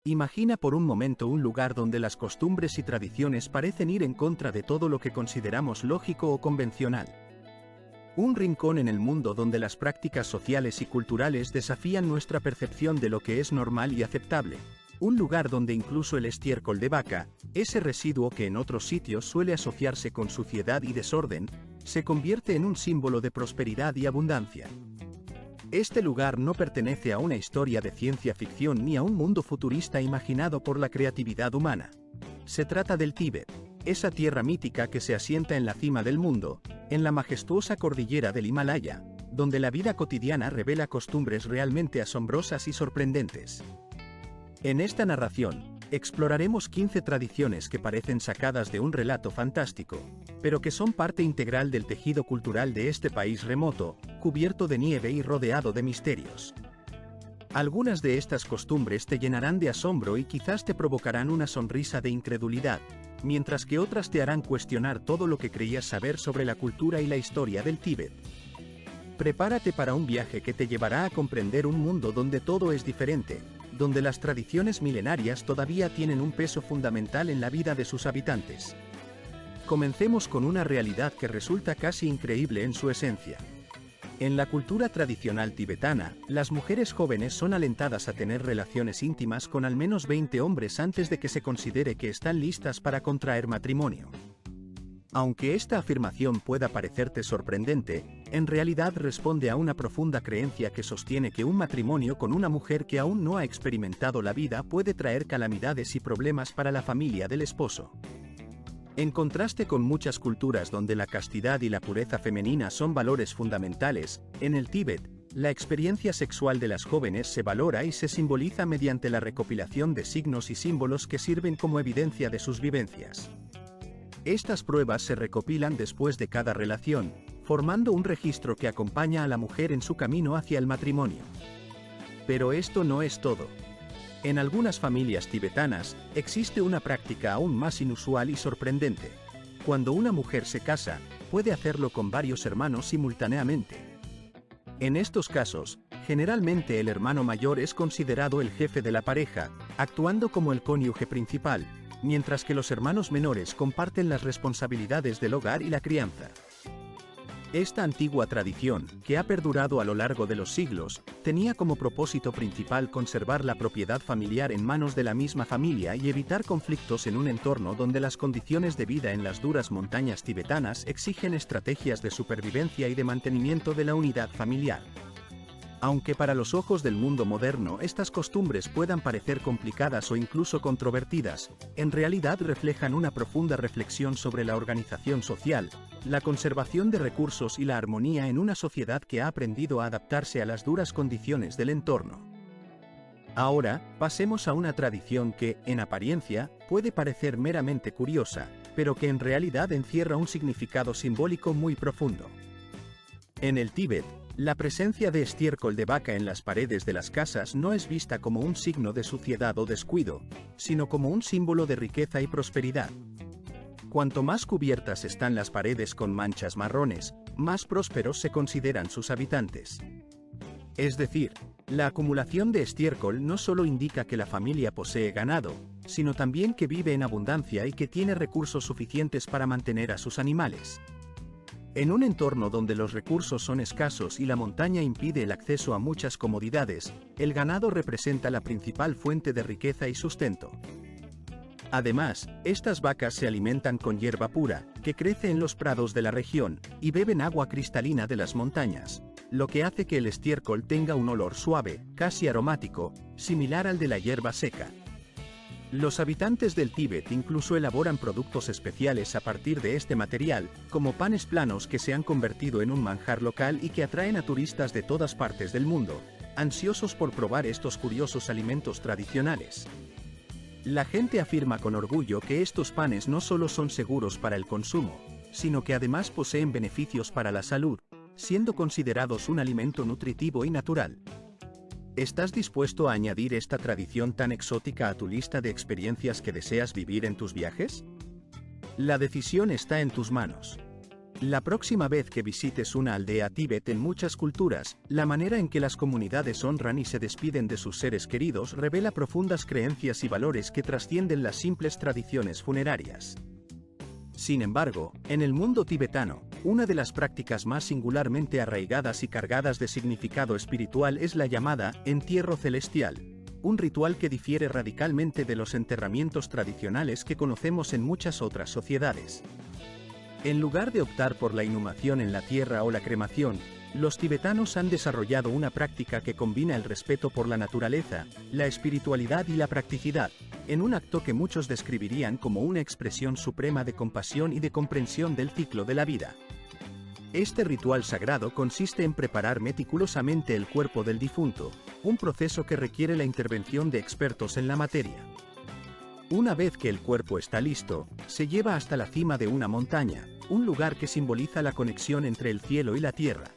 Imagina por un momento un lugar donde las costumbres y tradiciones parecen ir en contra de todo lo que consideramos lógico o convencional. Un rincón en el mundo donde las prácticas sociales y culturales desafían nuestra percepción de lo que es normal y aceptable. Un lugar donde incluso el estiércol de vaca, ese residuo que en otros sitios suele asociarse con suciedad y desorden, se convierte en un símbolo de prosperidad y abundancia. Este lugar no pertenece a una historia de ciencia ficción ni a un mundo futurista imaginado por la creatividad humana. Se trata del Tíbet, esa tierra mítica que se asienta en la cima del mundo, en la majestuosa cordillera del Himalaya, donde la vida cotidiana revela costumbres realmente asombrosas y sorprendentes. En esta narración, exploraremos 15 tradiciones que parecen sacadas de un relato fantástico, pero que son parte integral del tejido cultural de este país remoto, cubierto de nieve y rodeado de misterios. Algunas de estas costumbres te llenarán de asombro y quizás te provocarán una sonrisa de incredulidad, mientras que otras te harán cuestionar todo lo que creías saber sobre la cultura y la historia del Tíbet. Prepárate para un viaje que te llevará a comprender un mundo donde todo es diferente, donde las tradiciones milenarias todavía tienen un peso fundamental en la vida de sus habitantes. Comencemos con una realidad que resulta casi increíble en su esencia. En la cultura tradicional tibetana, las mujeres jóvenes son alentadas a tener relaciones íntimas con al menos 20 hombres antes de que se considere que están listas para contraer matrimonio. Aunque esta afirmación pueda parecerte sorprendente, en realidad responde a una profunda creencia que sostiene que un matrimonio con una mujer que aún no ha experimentado la vida puede traer calamidades y problemas para la familia del esposo. En contraste con muchas culturas donde la castidad y la pureza femenina son valores fundamentales, en el Tíbet, la experiencia sexual de las jóvenes se valora y se simboliza mediante la recopilación de signos y símbolos que sirven como evidencia de sus vivencias. Estas pruebas se recopilan después de cada relación, formando un registro que acompaña a la mujer en su camino hacia el matrimonio. Pero esto no es todo. En algunas familias tibetanas, existe una práctica aún más inusual y sorprendente. Cuando una mujer se casa, puede hacerlo con varios hermanos simultáneamente. En estos casos, generalmente el hermano mayor es considerado el jefe de la pareja, actuando como el cónyuge principal, mientras que los hermanos menores comparten las responsabilidades del hogar y la crianza. Esta antigua tradición, que ha perdurado a lo largo de los siglos, tenía como propósito principal conservar la propiedad familiar en manos de la misma familia y evitar conflictos en un entorno donde las condiciones de vida en las duras montañas tibetanas exigen estrategias de supervivencia y de mantenimiento de la unidad familiar. Aunque para los ojos del mundo moderno estas costumbres puedan parecer complicadas o incluso controvertidas, en realidad reflejan una profunda reflexión sobre la organización social, la conservación de recursos y la armonía en una sociedad que ha aprendido a adaptarse a las duras condiciones del entorno. Ahora, pasemos a una tradición que, en apariencia, puede parecer meramente curiosa, pero que en realidad encierra un significado simbólico muy profundo. En el Tíbet, la presencia de estiércol de vaca en las paredes de las casas no es vista como un signo de suciedad o descuido, sino como un símbolo de riqueza y prosperidad. Cuanto más cubiertas están las paredes con manchas marrones, más prósperos se consideran sus habitantes. Es decir, la acumulación de estiércol no solo indica que la familia posee ganado, sino también que vive en abundancia y que tiene recursos suficientes para mantener a sus animales. En un entorno donde los recursos son escasos y la montaña impide el acceso a muchas comodidades, el ganado representa la principal fuente de riqueza y sustento. Además, estas vacas se alimentan con hierba pura, que crece en los prados de la región, y beben agua cristalina de las montañas, lo que hace que el estiércol tenga un olor suave, casi aromático, similar al de la hierba seca. Los habitantes del Tíbet incluso elaboran productos especiales a partir de este material, como panes planos que se han convertido en un manjar local y que atraen a turistas de todas partes del mundo, ansiosos por probar estos curiosos alimentos tradicionales. La gente afirma con orgullo que estos panes no solo son seguros para el consumo, sino que además poseen beneficios para la salud, siendo considerados un alimento nutritivo y natural. ¿Estás dispuesto a añadir esta tradición tan exótica a tu lista de experiencias que deseas vivir en tus viajes? La decisión está en tus manos. La próxima vez que visites una aldea tíbet en muchas culturas, la manera en que las comunidades honran y se despiden de sus seres queridos revela profundas creencias y valores que trascienden las simples tradiciones funerarias. Sin embargo, en el mundo tibetano, una de las prácticas más singularmente arraigadas y cargadas de significado espiritual es la llamada entierro celestial, un ritual que difiere radicalmente de los enterramientos tradicionales que conocemos en muchas otras sociedades. En lugar de optar por la inhumación en la tierra o la cremación, los tibetanos han desarrollado una práctica que combina el respeto por la naturaleza, la espiritualidad y la practicidad, en un acto que muchos describirían como una expresión suprema de compasión y de comprensión del ciclo de la vida. Este ritual sagrado consiste en preparar meticulosamente el cuerpo del difunto, un proceso que requiere la intervención de expertos en la materia. Una vez que el cuerpo está listo, se lleva hasta la cima de una montaña, un lugar que simboliza la conexión entre el cielo y la tierra.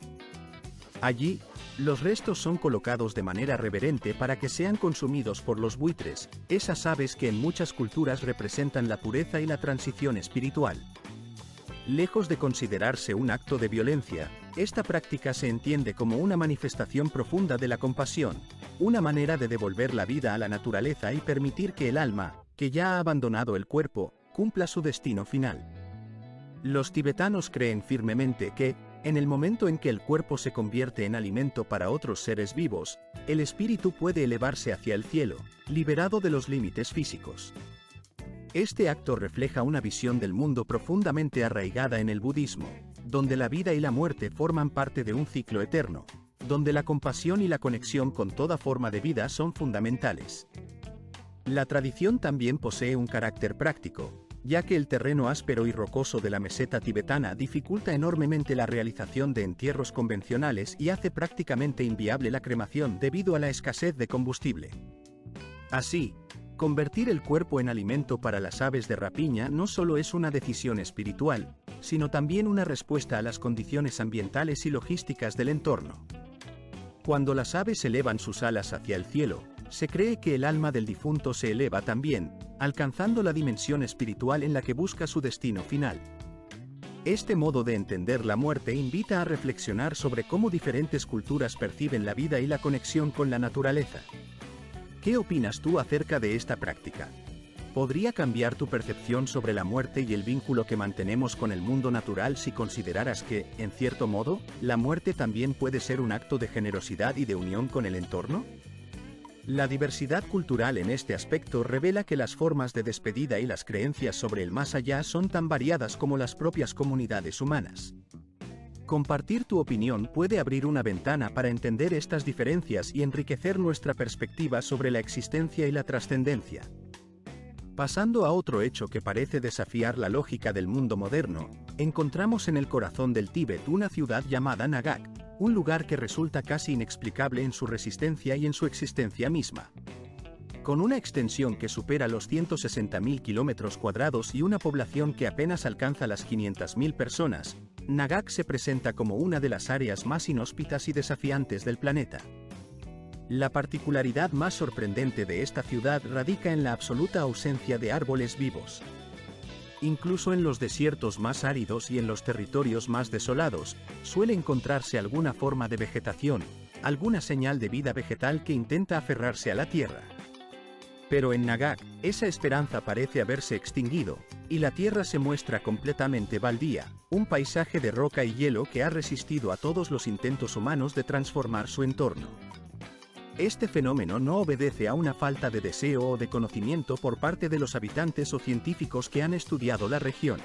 Allí, los restos son colocados de manera reverente para que sean consumidos por los buitres, esas aves que en muchas culturas representan la pureza y la transición espiritual. Lejos de considerarse un acto de violencia, esta práctica se entiende como una manifestación profunda de la compasión, una manera de devolver la vida a la naturaleza y permitir que el alma, que ya ha abandonado el cuerpo, cumpla su destino final. Los tibetanos creen firmemente que, en el momento en que el cuerpo se convierte en alimento para otros seres vivos, el espíritu puede elevarse hacia el cielo, liberado de los límites físicos. Este acto refleja una visión del mundo profundamente arraigada en el budismo, donde la vida y la muerte forman parte de un ciclo eterno, donde la compasión y la conexión con toda forma de vida son fundamentales. La tradición también posee un carácter práctico, ya que el terreno áspero y rocoso de la meseta tibetana dificulta enormemente la realización de entierros convencionales y hace prácticamente inviable la cremación debido a la escasez de combustible. Así, convertir el cuerpo en alimento para las aves de rapiña no solo es una decisión espiritual, sino también una respuesta a las condiciones ambientales y logísticas del entorno. Cuando las aves elevan sus alas hacia el cielo, se cree que el alma del difunto se eleva también, alcanzando la dimensión espiritual en la que busca su destino final. Este modo de entender la muerte invita a reflexionar sobre cómo diferentes culturas perciben la vida y la conexión con la naturaleza. ¿Qué opinas tú acerca de esta práctica? ¿Podría cambiar tu percepción sobre la muerte y el vínculo que mantenemos con el mundo natural si consideraras que, en cierto modo, la muerte también puede ser un acto de generosidad y de unión con el entorno? La diversidad cultural en este aspecto revela que las formas de despedida y las creencias sobre el más allá son tan variadas como las propias comunidades humanas. Compartir tu opinión puede abrir una ventana para entender estas diferencias y enriquecer nuestra perspectiva sobre la existencia y la trascendencia. Pasando a otro hecho que parece desafiar la lógica del mundo moderno, encontramos en el corazón del Tíbet una ciudad llamada Nagak, un lugar que resulta casi inexplicable en su resistencia y en su existencia misma. Con una extensión que supera los 160.000 kilómetros cuadrados y una población que apenas alcanza las 500.000 personas, Nagak se presenta como una de las áreas más inhóspitas y desafiantes del planeta. La particularidad más sorprendente de esta ciudad radica en la absoluta ausencia de árboles vivos. Incluso en los desiertos más áridos y en los territorios más desolados, suele encontrarse alguna forma de vegetación, alguna señal de vida vegetal que intenta aferrarse a la tierra. Pero en Nagak, esa esperanza parece haberse extinguido, y la tierra se muestra completamente baldía, un paisaje de roca y hielo que ha resistido a todos los intentos humanos de transformar su entorno. Este fenómeno no obedece a una falta de deseo o de conocimiento por parte de los habitantes o científicos que han estudiado la región.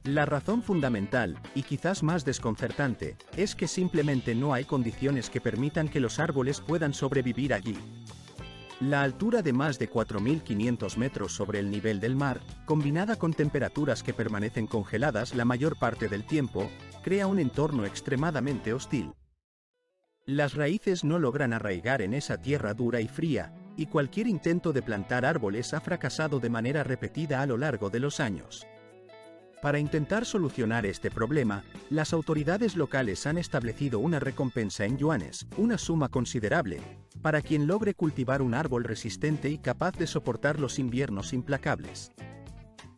La razón fundamental, y quizás más desconcertante, es que simplemente no hay condiciones que permitan que los árboles puedan sobrevivir allí. La altura de más de 4.500 metros sobre el nivel del mar, combinada con temperaturas que permanecen congeladas la mayor parte del tiempo, crea un entorno extremadamente hostil. Las raíces no logran arraigar en esa tierra dura y fría, y cualquier intento de plantar árboles ha fracasado de manera repetida a lo largo de los años. Para intentar solucionar este problema, las autoridades locales han establecido una recompensa en yuanes, una suma considerable, para quien logre cultivar un árbol resistente y capaz de soportar los inviernos implacables.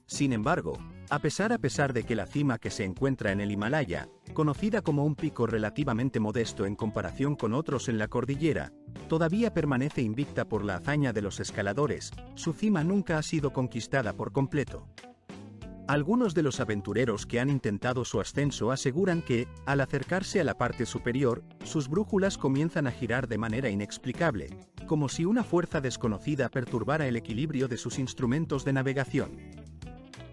Sin embargo, A pesar de que la cima que se encuentra en el Himalaya, conocida como un pico relativamente modesto en comparación con otros en la cordillera, todavía permanece invicta por la hazaña de los escaladores, su cima nunca ha sido conquistada por completo. Algunos de los aventureros que han intentado su ascenso aseguran que, al acercarse a la parte superior, sus brújulas comienzan a girar de manera inexplicable, como si una fuerza desconocida perturbara el equilibrio de sus instrumentos de navegación.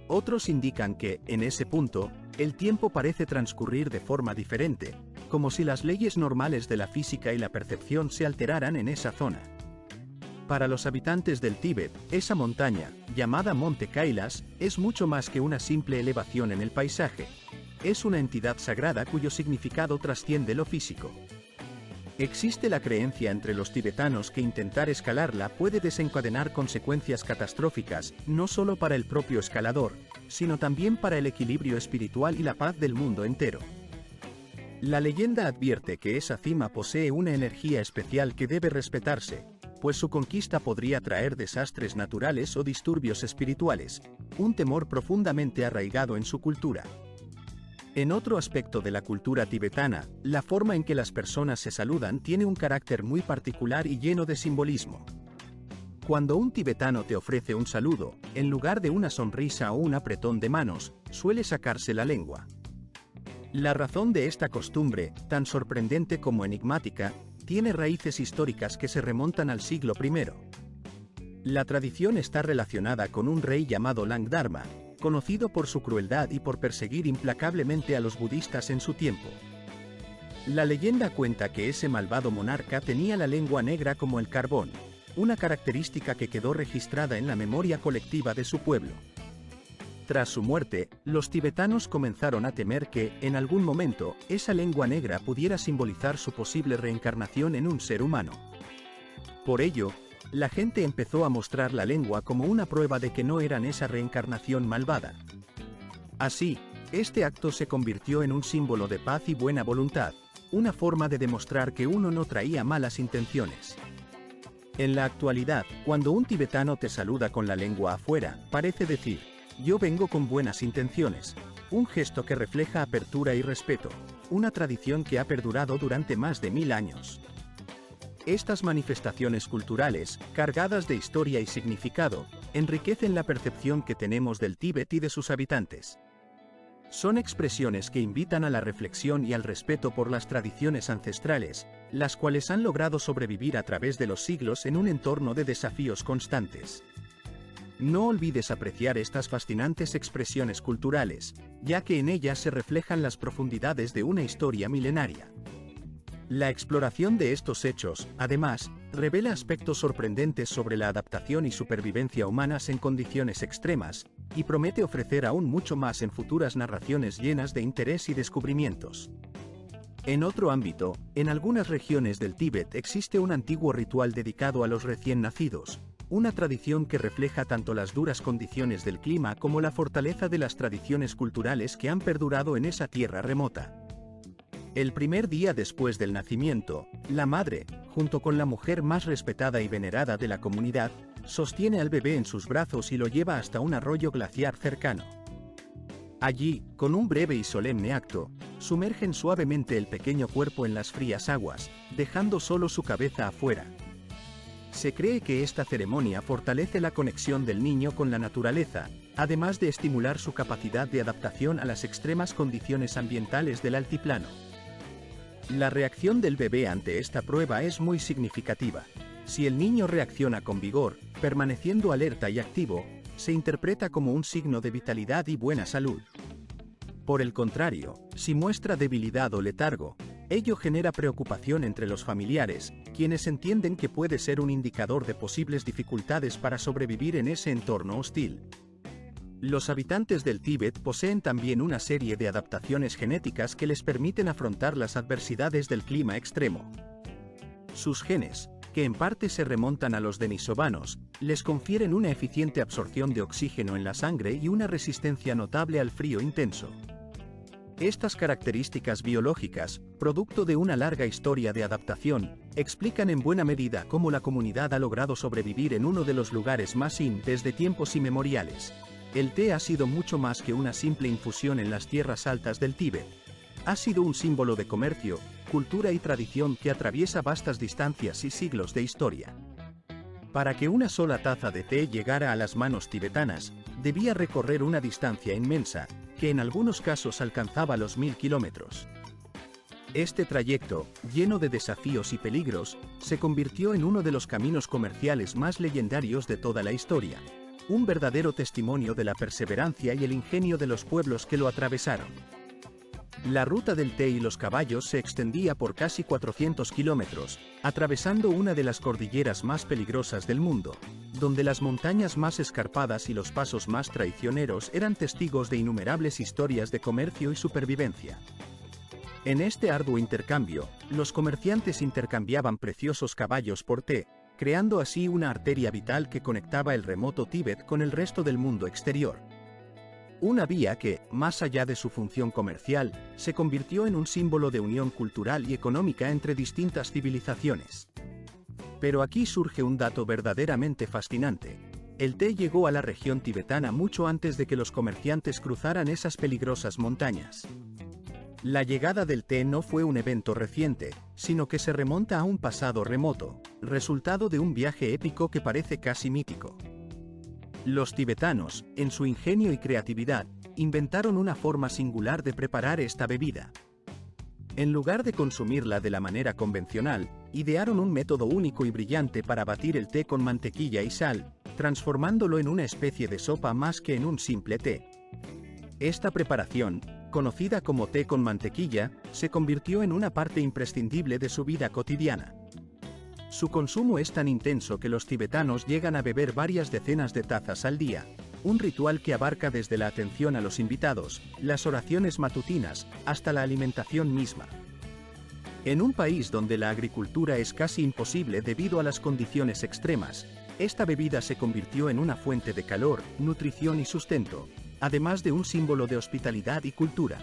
Otros indican que, en ese punto, el tiempo parece transcurrir de forma diferente, como si las leyes normales de la física y la percepción se alteraran en esa zona. Para los habitantes del Tíbet, esa montaña, llamada Monte Kailas, es mucho más que una simple elevación en el paisaje. Es una entidad sagrada cuyo significado trasciende lo físico. Existe la creencia entre los tibetanos que intentar escalarla puede desencadenar consecuencias catastróficas, no solo para el propio escalador, sino también para el equilibrio espiritual y la paz del mundo entero. La leyenda advierte que esa cima posee una energía especial que debe respetarse, pues su conquista podría traer desastres naturales o disturbios espirituales, un temor profundamente arraigado en su cultura. En otro aspecto de la cultura tibetana, la forma en que las personas se saludan tiene un carácter muy particular y lleno de simbolismo. Cuando un tibetano te ofrece un saludo, en lugar de una sonrisa o un apretón de manos, suele sacarse la lengua. La razón de esta costumbre, tan sorprendente como enigmática, tiene raíces históricas que se remontan al siglo I. La tradición está relacionada con un rey llamado Langdharma, conocido por su crueldad y por perseguir implacablemente a los budistas en su tiempo. La leyenda cuenta que ese malvado monarca tenía la lengua negra como el carbón, una característica que quedó registrada en la memoria colectiva de su pueblo. Tras su muerte, los tibetanos comenzaron a temer que, en algún momento, esa lengua negra pudiera simbolizar su posible reencarnación en un ser humano. Por ello, la gente empezó a mostrar la lengua como una prueba de que no eran esa reencarnación malvada. Así, este acto se convirtió en un símbolo de paz y buena voluntad, una forma de demostrar que uno no traía malas intenciones. En la actualidad, cuando un tibetano te saluda con la lengua afuera, parece decir, yo vengo con buenas intenciones, un gesto que refleja apertura y respeto, una tradición que ha perdurado durante más de 1000 años. Estas manifestaciones culturales, cargadas de historia y significado, enriquecen la percepción que tenemos del Tíbet y de sus habitantes. Son expresiones que invitan a la reflexión y al respeto por las tradiciones ancestrales, las cuales han logrado sobrevivir a través de los siglos en un entorno de desafíos constantes. No olvides apreciar estas fascinantes expresiones culturales, ya que en ellas se reflejan las profundidades de una historia milenaria. La exploración de estos hechos, además, revela aspectos sorprendentes sobre la adaptación y supervivencia humanas en condiciones extremas, y promete ofrecer aún mucho más en futuras narraciones llenas de interés y descubrimientos. En otro ámbito, en algunas regiones del Tíbet existe un antiguo ritual dedicado a los recién nacidos, una tradición que refleja tanto las duras condiciones del clima como la fortaleza de las tradiciones culturales que han perdurado en esa tierra remota. El primer día después del nacimiento, la madre, junto con la mujer más respetada y venerada de la comunidad, sostiene al bebé en sus brazos y lo lleva hasta un arroyo glaciar cercano. Allí, con un breve y solemne acto, sumergen suavemente el pequeño cuerpo en las frías aguas, dejando solo su cabeza afuera. Se cree que esta ceremonia fortalece la conexión del niño con la naturaleza, además de estimular su capacidad de adaptación a las extremas condiciones ambientales del altiplano. La reacción del bebé ante esta prueba es muy significativa. Si el niño reacciona con vigor, permaneciendo alerta y activo, se interpreta como un signo de vitalidad y buena salud. Por el contrario, si muestra debilidad o letargo, ello genera preocupación entre los familiares, quienes entienden que puede ser un indicador de posibles dificultades para sobrevivir en ese entorno hostil. Los habitantes del Tíbet poseen también una serie de adaptaciones genéticas que les permiten afrontar las adversidades del clima extremo. Sus genes, que en parte se remontan a los denisovanos, les confieren una eficiente absorción de oxígeno en la sangre y una resistencia notable al frío intenso. Estas características biológicas, producto de una larga historia de adaptación, explican en buena medida cómo la comunidad ha logrado sobrevivir en uno de los lugares más desde tiempos inmemoriales. El té ha sido mucho más que una simple infusión en las tierras altas del Tíbet. Ha sido un símbolo de comercio, cultura y tradición que atraviesa vastas distancias y siglos de historia. Para que una sola taza de té llegara a las manos tibetanas, debía recorrer una distancia inmensa, que en algunos casos alcanzaba los 1000 kilómetros. Este trayecto, lleno de desafíos y peligros, se convirtió en uno de los caminos comerciales más legendarios de toda la historia. Un verdadero testimonio de la perseverancia y el ingenio de los pueblos que lo atravesaron. La ruta del té y los caballos se extendía por casi 400 kilómetros, atravesando una de las cordilleras más peligrosas del mundo, donde las montañas más escarpadas y los pasos más traicioneros eran testigos de innumerables historias de comercio y supervivencia. En este arduo intercambio, los comerciantes intercambiaban preciosos caballos por té, creando así una arteria vital que conectaba el remoto Tíbet con el resto del mundo exterior. Una vía que, más allá de su función comercial, se convirtió en un símbolo de unión cultural y económica entre distintas civilizaciones. Pero aquí surge un dato verdaderamente fascinante. El té llegó a la región tibetana mucho antes de que los comerciantes cruzaran esas peligrosas montañas. La llegada del té no fue un evento reciente, sino que se remonta a un pasado remoto, resultado de un viaje épico que parece casi mítico. Los tibetanos, en su ingenio y creatividad, inventaron una forma singular de preparar esta bebida. En lugar de consumirla de la manera convencional, idearon un método único y brillante para batir el té con mantequilla y sal, transformándolo en una especie de sopa más que en un simple té. Esta preparación, conocida como té con mantequilla, se convirtió en una parte imprescindible de su vida cotidiana. Su consumo es tan intenso que los tibetanos llegan a beber varias decenas de tazas al día, un ritual que abarca desde la atención a los invitados, las oraciones matutinas, hasta la alimentación misma. En un país donde la agricultura es casi imposible debido a las condiciones extremas, esta bebida se convirtió en una fuente de calor, nutrición y sustento, además de un símbolo de hospitalidad y cultura.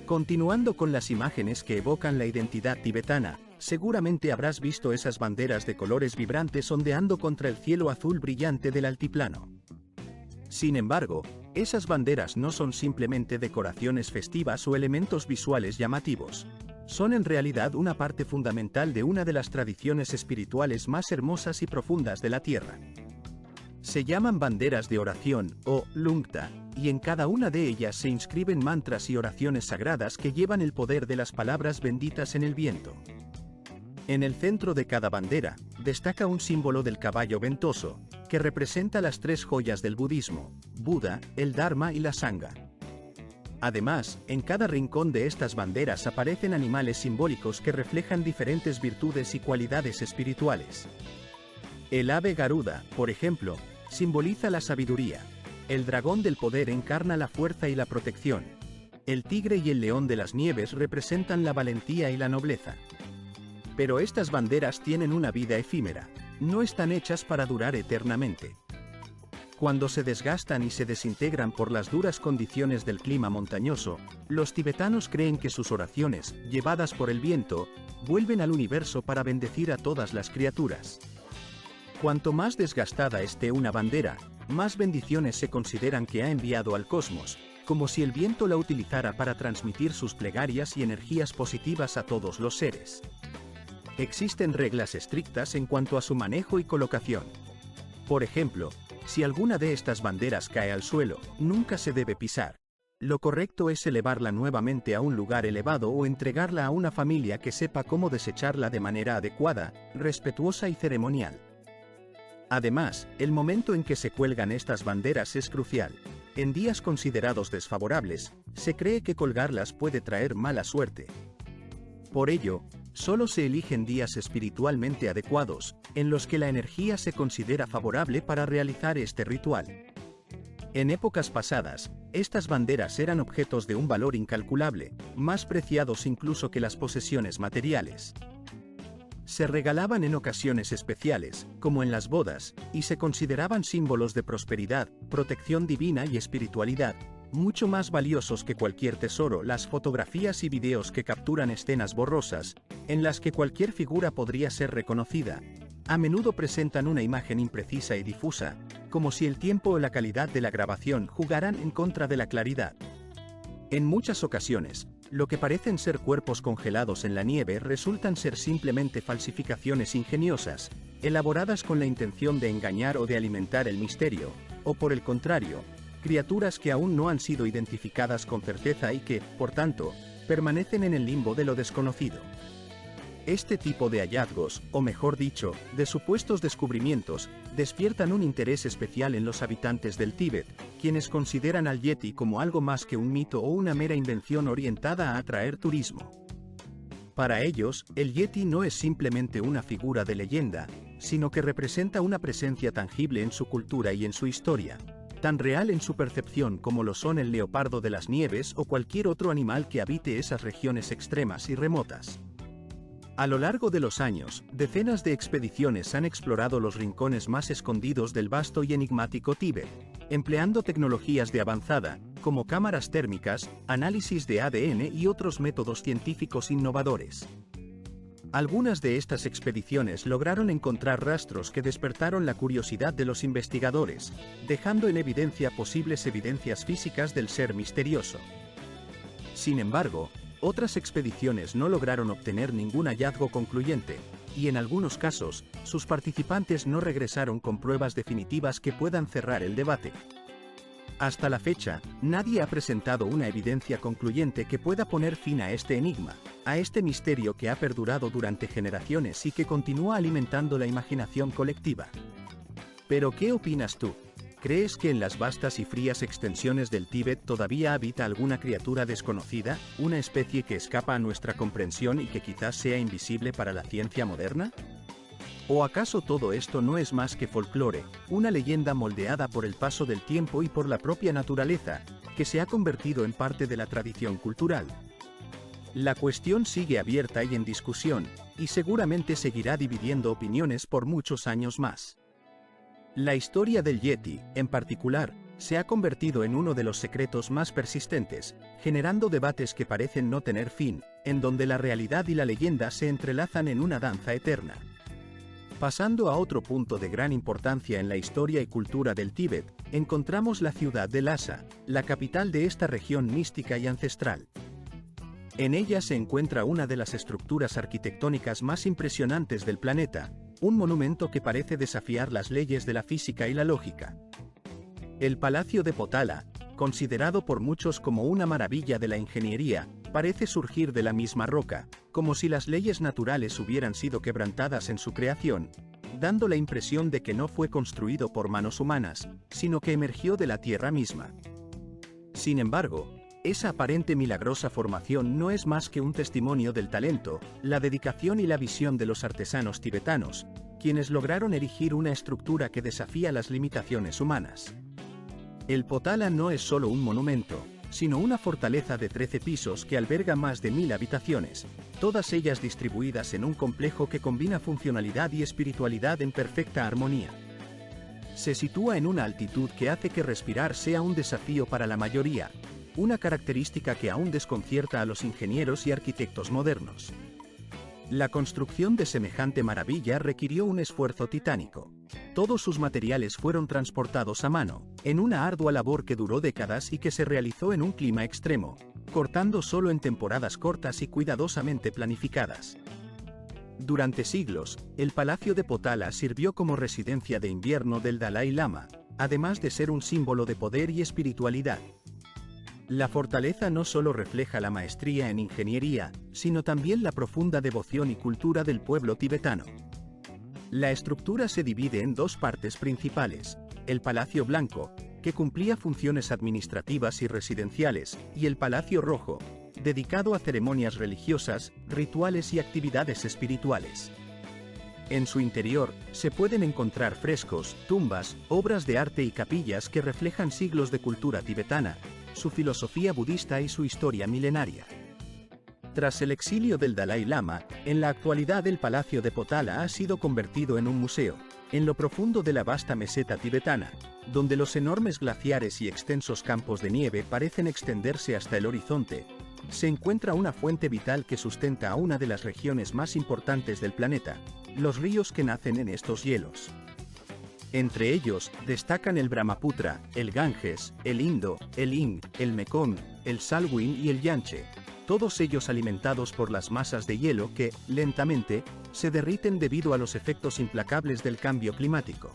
Continuando con las imágenes que evocan la identidad tibetana, seguramente habrás visto esas banderas de colores vibrantes ondeando contra el cielo azul brillante del altiplano. Sin embargo, esas banderas no son simplemente decoraciones festivas o elementos visuales llamativos. Son en realidad una parte fundamental de una de las tradiciones espirituales más hermosas y profundas de la Tierra. Se llaman banderas de oración, o lungta, y en cada una de ellas se inscriben mantras y oraciones sagradas que llevan el poder de las palabras benditas en el viento. En el centro de cada bandera, destaca un símbolo del caballo ventoso, que representa las tres joyas del budismo: Buda, el Dharma y la Sangha. Además, en cada rincón de estas banderas aparecen animales simbólicos que reflejan diferentes virtudes y cualidades espirituales. El ave Garuda, por ejemplo, simboliza la sabiduría. El dragón del poder encarna la fuerza y la protección. El tigre y el león de las nieves representan la valentía y la nobleza. Pero estas banderas tienen una vida efímera, no están hechas para durar eternamente. Cuando se desgastan y se desintegran por las duras condiciones del clima montañoso, los tibetanos creen que sus oraciones, llevadas por el viento, vuelven al universo para bendecir a todas las criaturas. Cuanto más desgastada esté una bandera, más bendiciones se consideran que ha enviado al cosmos, como si el viento la utilizara para transmitir sus plegarias y energías positivas a todos los seres. Existen reglas estrictas en cuanto a su manejo y colocación. Por ejemplo, si alguna de estas banderas cae al suelo, nunca se debe pisar. Lo correcto es elevarla nuevamente a un lugar elevado o entregarla a una familia que sepa cómo desecharla de manera adecuada, respetuosa y ceremonial. Además, el momento en que se cuelgan estas banderas es crucial. En días considerados desfavorables, se cree que colgarlas puede traer mala suerte. Por ello, solo se eligen días espiritualmente adecuados, en los que la energía se considera favorable para realizar este ritual. En épocas pasadas, estas banderas eran objetos de un valor incalculable, más preciados incluso que las posesiones materiales. Se regalaban en ocasiones especiales, como en las bodas, y se consideraban símbolos de prosperidad, protección divina y espiritualidad, mucho más valiosos que cualquier tesoro. Las fotografías y videos que capturan escenas borrosas, en las que cualquier figura podría ser reconocida, a menudo presentan una imagen imprecisa y difusa, como si el tiempo o la calidad de la grabación jugaran en contra de la claridad. En muchas ocasiones, lo que parecen ser cuerpos congelados en la nieve resultan ser simplemente falsificaciones ingeniosas, elaboradas con la intención de engañar o de alimentar el misterio, o por el contrario, criaturas que aún no han sido identificadas con certeza y que, por tanto, permanecen en el limbo de lo desconocido. Este tipo de hallazgos, o mejor dicho, de supuestos descubrimientos, despiertan un interés especial en los habitantes del Tíbet, quienes consideran al Yeti como algo más que un mito o una mera invención orientada a atraer turismo. Para ellos, el Yeti no es simplemente una figura de leyenda, sino que representa una presencia tangible en su cultura y en su historia, tan real en su percepción como lo son el leopardo de las nieves o cualquier otro animal que habite esas regiones extremas y remotas. A lo largo de los años, decenas de expediciones han explorado los rincones más escondidos del vasto y enigmático Tíbet, empleando tecnologías de avanzada, como cámaras térmicas, análisis de ADN y otros métodos científicos innovadores. Algunas de estas expediciones lograron encontrar rastros que despertaron la curiosidad de los investigadores, dejando en evidencia posibles evidencias físicas del ser misterioso. Sin embargo, otras expediciones no lograron obtener ningún hallazgo concluyente, y en algunos casos, sus participantes no regresaron con pruebas definitivas que puedan cerrar el debate. Hasta la fecha, nadie ha presentado una evidencia concluyente que pueda poner fin a este enigma, a este misterio que ha perdurado durante generaciones y que continúa alimentando la imaginación colectiva. Pero ¿qué opinas tú? ¿Crees que en las vastas y frías extensiones del Tíbet todavía habita alguna criatura desconocida, una especie que escapa a nuestra comprensión y que quizás sea invisible para la ciencia moderna? ¿O acaso todo esto no es más que folclore, una leyenda moldeada por el paso del tiempo y por la propia naturaleza, que se ha convertido en parte de la tradición cultural? La cuestión sigue abierta y en discusión, y seguramente seguirá dividiendo opiniones por muchos años más. La historia del Yeti, en particular, se ha convertido en uno de los secretos más persistentes, generando debates que parecen no tener fin, en donde la realidad y la leyenda se entrelazan en una danza eterna. Pasando a otro punto de gran importancia en la historia y cultura del Tíbet, encontramos la ciudad de Lhasa, la capital de esta región mística y ancestral. En ella se encuentra una de las estructuras arquitectónicas más impresionantes del planeta, un monumento que parece desafiar las leyes de la física y la lógica. El Palacio de Potala, considerado por muchos como una maravilla de la ingeniería, parece surgir de la misma roca, como si las leyes naturales hubieran sido quebrantadas en su creación, dando la impresión de que no fue construido por manos humanas, sino que emergió de la tierra misma. Sin embargo, esa aparente milagrosa formación no es más que un testimonio del talento, la dedicación y la visión de los artesanos tibetanos, quienes lograron erigir una estructura que desafía las limitaciones humanas. El Potala no es solo un monumento, sino una fortaleza de 13 pisos que alberga más de 1000 habitaciones, todas ellas distribuidas en un complejo que combina funcionalidad y espiritualidad en perfecta armonía. Se sitúa en una altitud que hace que respirar sea un desafío para la mayoría, una característica que aún desconcierta a los ingenieros y arquitectos modernos. La construcción de semejante maravilla requirió un esfuerzo titánico. Todos sus materiales fueron transportados a mano, en una ardua labor que duró décadas y que se realizó en un clima extremo, cortando solo en temporadas cortas y cuidadosamente planificadas. Durante siglos, el Palacio de Potala sirvió como residencia de invierno del Dalái Lama, además de ser un símbolo de poder y espiritualidad. La fortaleza no solo refleja la maestría en ingeniería, sino también la profunda devoción y cultura del pueblo tibetano. La estructura se divide en dos partes principales: el Palacio Blanco, que cumplía funciones administrativas y residenciales, y el Palacio Rojo, dedicado a ceremonias religiosas, rituales y actividades espirituales. En su interior, se pueden encontrar frescos, tumbas, obras de arte y capillas que reflejan siglos de cultura tibetana, su filosofía budista y su historia milenaria. Tras el exilio del Dalái Lama, en la actualidad el Palacio de Potala ha sido convertido en un museo, en lo profundo de la vasta meseta tibetana, donde los enormes glaciares y extensos campos de nieve parecen extenderse hasta el horizonte. Se encuentra una fuente vital que sustenta a una de las regiones más importantes del planeta, los ríos que nacen en estos hielos. Entre ellos, destacan el Brahmaputra, el Ganges, el Indo, el Ind, el Mekong, el Salween y el Yangtze, todos ellos alimentados por las masas de hielo que, lentamente, se derriten debido a los efectos implacables del cambio climático.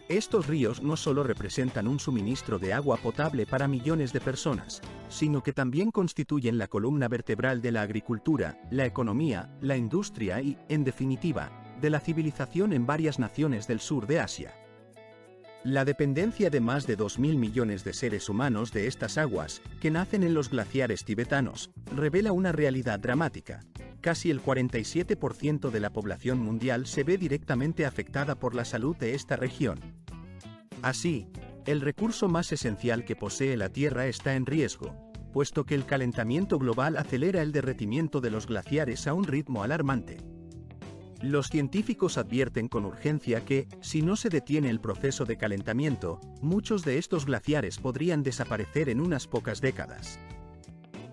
Estos ríos no solo representan un suministro de agua potable para millones de personas, sino que también constituyen la columna vertebral de la agricultura, la economía, la industria y, en definitiva, de la civilización en varias naciones del sur de Asia. La dependencia de más de 2.000 millones de seres humanos de estas aguas, que nacen en los glaciares tibetanos, revela una realidad dramática. Casi el 47% de la población mundial se ve directamente afectada por la salud de esta región. Así, el recurso más esencial que posee la Tierra está en riesgo, puesto que el calentamiento global acelera el derretimiento de los glaciares a un ritmo alarmante. Los científicos advierten con urgencia que, si no se detiene el proceso de calentamiento, muchos de estos glaciares podrían desaparecer en unas pocas décadas.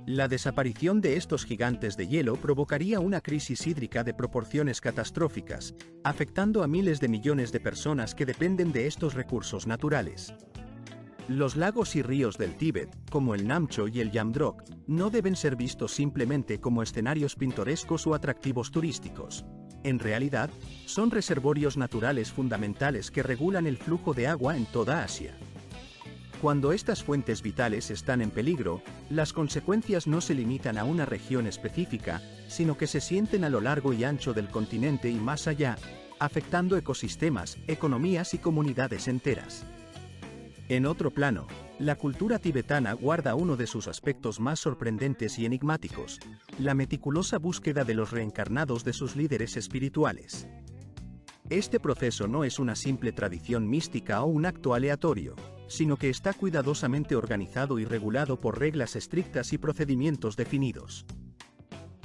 La desaparición de estos gigantes de hielo provocaría una crisis hídrica de proporciones catastróficas, afectando a miles de millones de personas que dependen de estos recursos naturales. Los lagos y ríos del Tíbet, como el Namcho y el Yamdrok, no deben ser vistos simplemente como escenarios pintorescos o atractivos turísticos. En realidad, son reservorios naturales fundamentales que regulan el flujo de agua en toda Asia. Cuando estas fuentes vitales están en peligro, las consecuencias no se limitan a una región específica, sino que se sienten a lo largo y ancho del continente y más allá, afectando ecosistemas, economías y comunidades enteras. En otro plano, la cultura tibetana guarda uno de sus aspectos más sorprendentes y enigmáticos: la meticulosa búsqueda de los reencarnados de sus líderes espirituales. Este proceso no es una simple tradición mística o un acto aleatorio, sino que está cuidadosamente organizado y regulado por reglas estrictas y procedimientos definidos.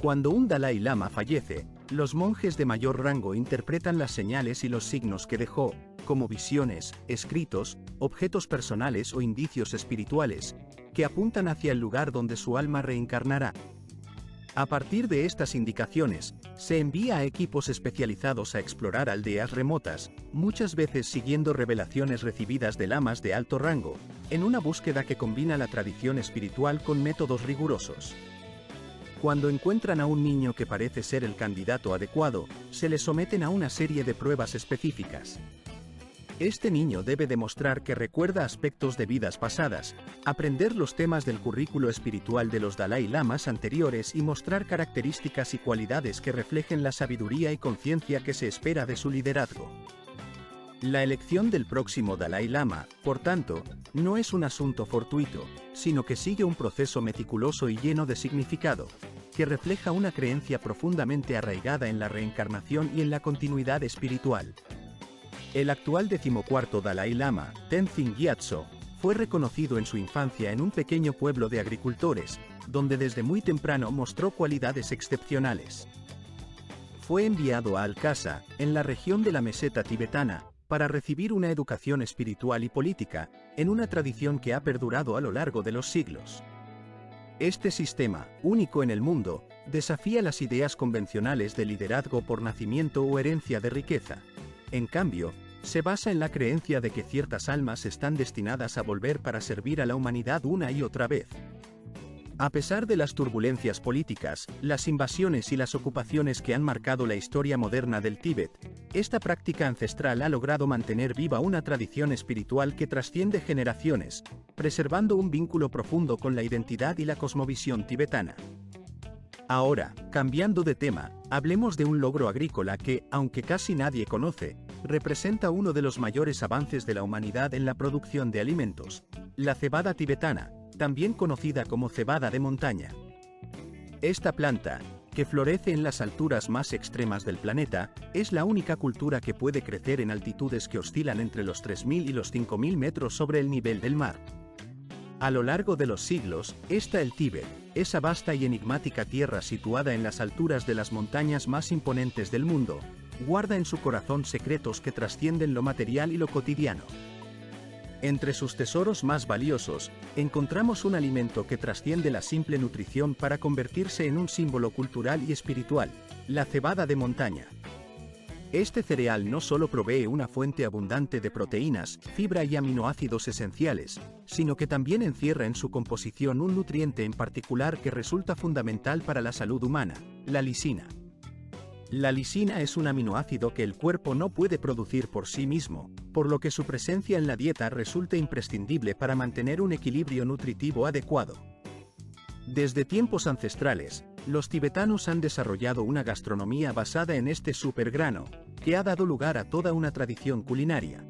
Cuando un Dalai Lama fallece, los monjes de mayor rango interpretan las señales y los signos que dejó, como visiones, escritos, objetos personales o indicios espirituales, que apuntan hacia el lugar donde su alma reencarnará. A partir de estas indicaciones, se envía a equipos especializados a explorar aldeas remotas, muchas veces siguiendo revelaciones recibidas de lamas de alto rango, en una búsqueda que combina la tradición espiritual con métodos rigurosos. Cuando encuentran a un niño que parece ser el candidato adecuado, se le someten a una serie de pruebas específicas. Este niño debe demostrar que recuerda aspectos de vidas pasadas, aprender los temas del currículo espiritual de los Dalai Lamas anteriores y mostrar características y cualidades que reflejen la sabiduría y conciencia que se espera de su liderazgo. La elección del próximo Dalai Lama, por tanto, no es un asunto fortuito, sino que sigue un proceso meticuloso y lleno de significado, que refleja una creencia profundamente arraigada en la reencarnación y en la continuidad espiritual. El actual 14º Dalai Lama, Tenzin Gyatso, fue reconocido en su infancia en un pequeño pueblo de agricultores, donde desde muy temprano mostró cualidades excepcionales. Fue enviado a Lhasa, en la región de la meseta tibetana, para recibir una educación espiritual y política, en una tradición que ha perdurado a lo largo de los siglos. Este sistema, único en el mundo, desafía las ideas convencionales de liderazgo por nacimiento o herencia de riqueza. En cambio, se basa en la creencia de que ciertas almas están destinadas a volver para servir a la humanidad una y otra vez. A pesar de las turbulencias políticas, las invasiones y las ocupaciones que han marcado la historia moderna del Tíbet, esta práctica ancestral ha logrado mantener viva una tradición espiritual que trasciende generaciones, preservando un vínculo profundo con la identidad y la cosmovisión tibetana. Ahora, cambiando de tema, hablemos de un logro agrícola que, aunque casi nadie conoce, representa uno de los mayores avances de la humanidad en la producción de alimentos: la cebada tibetana, también conocida como cebada de montaña. Esta planta, que florece en las alturas más extremas del planeta, es la única cultura que puede crecer en altitudes que oscilan entre los 3.000 y los 5.000 metros sobre el nivel del mar. A lo largo de los siglos, el Tíbet, esa vasta y enigmática tierra situada en las alturas de las montañas más imponentes del mundo, guarda en su corazón secretos que trascienden lo material y lo cotidiano. Entre sus tesoros más valiosos, encontramos un alimento que trasciende la simple nutrición para convertirse en un símbolo cultural y espiritual: la cebada de montaña. Este cereal no solo provee una fuente abundante de proteínas, fibra y aminoácidos esenciales, sino que también encierra en su composición un nutriente en particular que resulta fundamental para la salud humana, la lisina. La lisina es un aminoácido que el cuerpo no puede producir por sí mismo, por lo que su presencia en la dieta resulta imprescindible para mantener un equilibrio nutritivo adecuado. Desde tiempos ancestrales, los tibetanos han desarrollado una gastronomía basada en este supergrano, que ha dado lugar a toda una tradición culinaria.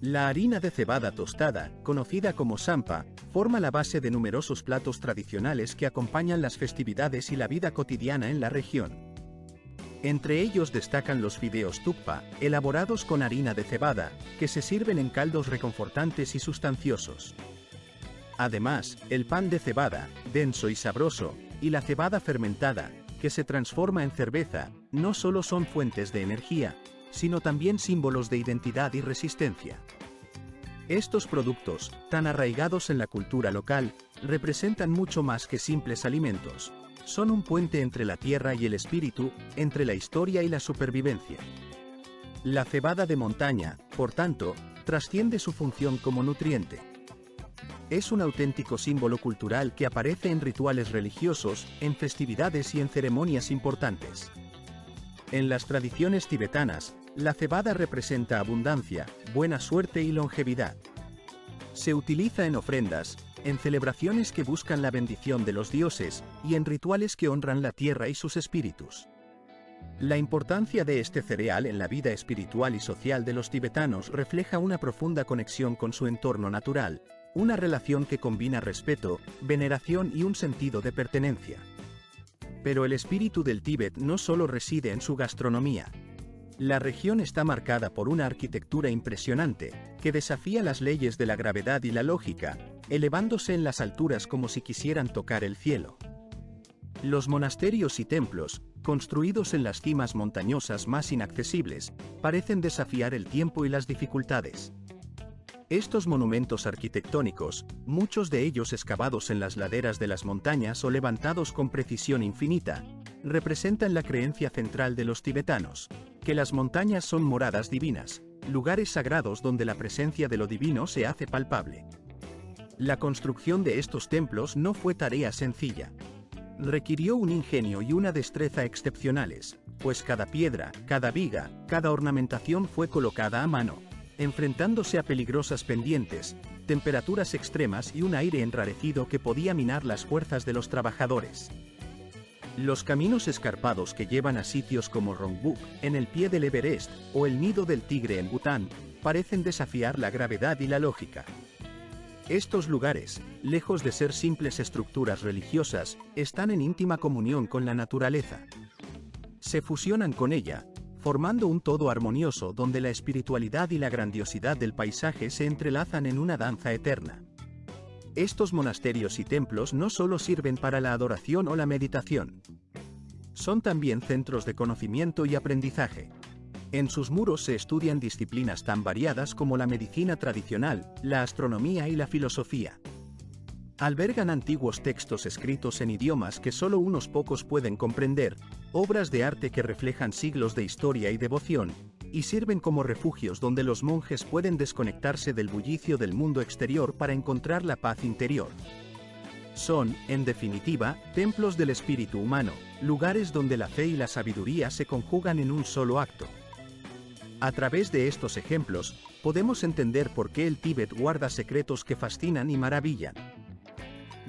La harina de cebada tostada, conocida como sampa, forma la base de numerosos platos tradicionales que acompañan las festividades y la vida cotidiana en la región. Entre ellos destacan los fideos tukpa, elaborados con harina de cebada, que se sirven en caldos reconfortantes y sustanciosos. Además, el pan de cebada, denso y sabroso, y la cebada fermentada, que se transforma en cerveza, no solo son fuentes de energía, sino también símbolos de identidad y resistencia. Estos productos, tan arraigados en la cultura local, representan mucho más que simples alimentos. Son un puente entre la tierra y el espíritu, entre la historia y la supervivencia. La cebada de montaña, por tanto, trasciende su función como nutriente. Es un auténtico símbolo cultural que aparece en rituales religiosos, en festividades y en ceremonias importantes. En las tradiciones tibetanas, la cebada representa abundancia, buena suerte y longevidad. Se utiliza en ofrendas, en celebraciones que buscan la bendición de los dioses, y en rituales que honran la tierra y sus espíritus. La importancia de este cereal en la vida espiritual y social de los tibetanos refleja una profunda conexión con su entorno natural, una relación que combina respeto, veneración y un sentido de pertenencia. Pero el espíritu del Tíbet no solo reside en su gastronomía. La región está marcada por una arquitectura impresionante, que desafía las leyes de la gravedad y la lógica, elevándose en las alturas como si quisieran tocar el cielo. Los monasterios y templos, construidos en las cimas montañosas más inaccesibles, parecen desafiar el tiempo y las dificultades. Estos monumentos arquitectónicos, muchos de ellos excavados en las laderas de las montañas o levantados con precisión infinita, representan la creencia central de los tibetanos, que las montañas son moradas divinas, lugares sagrados donde la presencia de lo divino se hace palpable. La construcción de estos templos no fue tarea sencilla. Requirió un ingenio y una destreza excepcionales, pues cada piedra, cada viga, cada ornamentación fue colocada a mano, enfrentándose a peligrosas pendientes, temperaturas extremas y un aire enrarecido que podía minar las fuerzas de los trabajadores. Los caminos escarpados que llevan a sitios como Rongbuk, en el pie del Everest, o el Nido del Tigre en Bután, parecen desafiar la gravedad y la lógica. Estos lugares, lejos de ser simples estructuras religiosas, están en íntima comunión con la naturaleza. Se fusionan con ella, formando un todo armonioso donde la espiritualidad y la grandiosidad del paisaje se entrelazan en una danza eterna. Estos monasterios y templos no solo sirven para la adoración o la meditación. Son también centros de conocimiento y aprendizaje. En sus muros se estudian disciplinas tan variadas como la medicina tradicional, la astronomía y la filosofía. Albergan antiguos textos escritos en idiomas que solo unos pocos pueden comprender, obras de arte que reflejan siglos de historia y devoción, y sirven como refugios donde los monjes pueden desconectarse del bullicio del mundo exterior para encontrar la paz interior. Son, en definitiva, templos del espíritu humano, lugares donde la fe y la sabiduría se conjugan en un solo acto. A través de estos ejemplos, podemos entender por qué el Tíbet guarda secretos que fascinan y maravillan.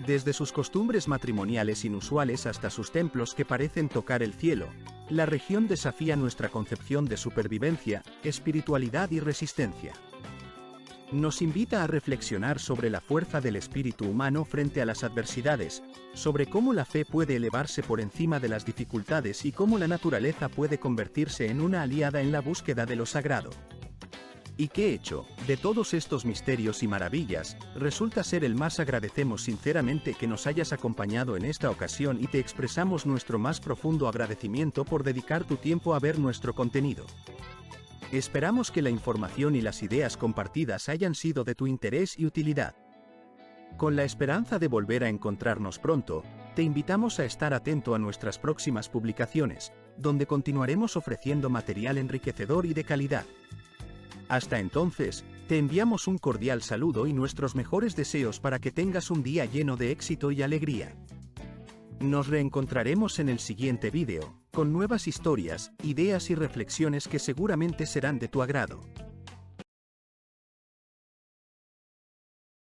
Desde sus costumbres matrimoniales inusuales hasta sus templos que parecen tocar el cielo, la región desafía nuestra concepción de supervivencia, espiritualidad y resistencia. Nos invita a reflexionar sobre la fuerza del espíritu humano frente a las adversidades, sobre cómo la fe puede elevarse por encima de las dificultades y cómo la naturaleza puede convertirse en una aliada en la búsqueda de lo sagrado. Y qué hecho, de todos estos misterios y maravillas, resulta ser el más. Agradecemos sinceramente que nos hayas acompañado en esta ocasión y te expresamos nuestro más profundo agradecimiento por dedicar tu tiempo a ver nuestro contenido. Esperamos que la información y las ideas compartidas hayan sido de tu interés y utilidad. Con la esperanza de volver a encontrarnos pronto, te invitamos a estar atento a nuestras próximas publicaciones, donde continuaremos ofreciendo material enriquecedor y de calidad. Hasta entonces, te enviamos un cordial saludo y nuestros mejores deseos para que tengas un día lleno de éxito y alegría. Nos reencontraremos en el siguiente vídeo, con nuevas historias, ideas y reflexiones que seguramente serán de tu agrado.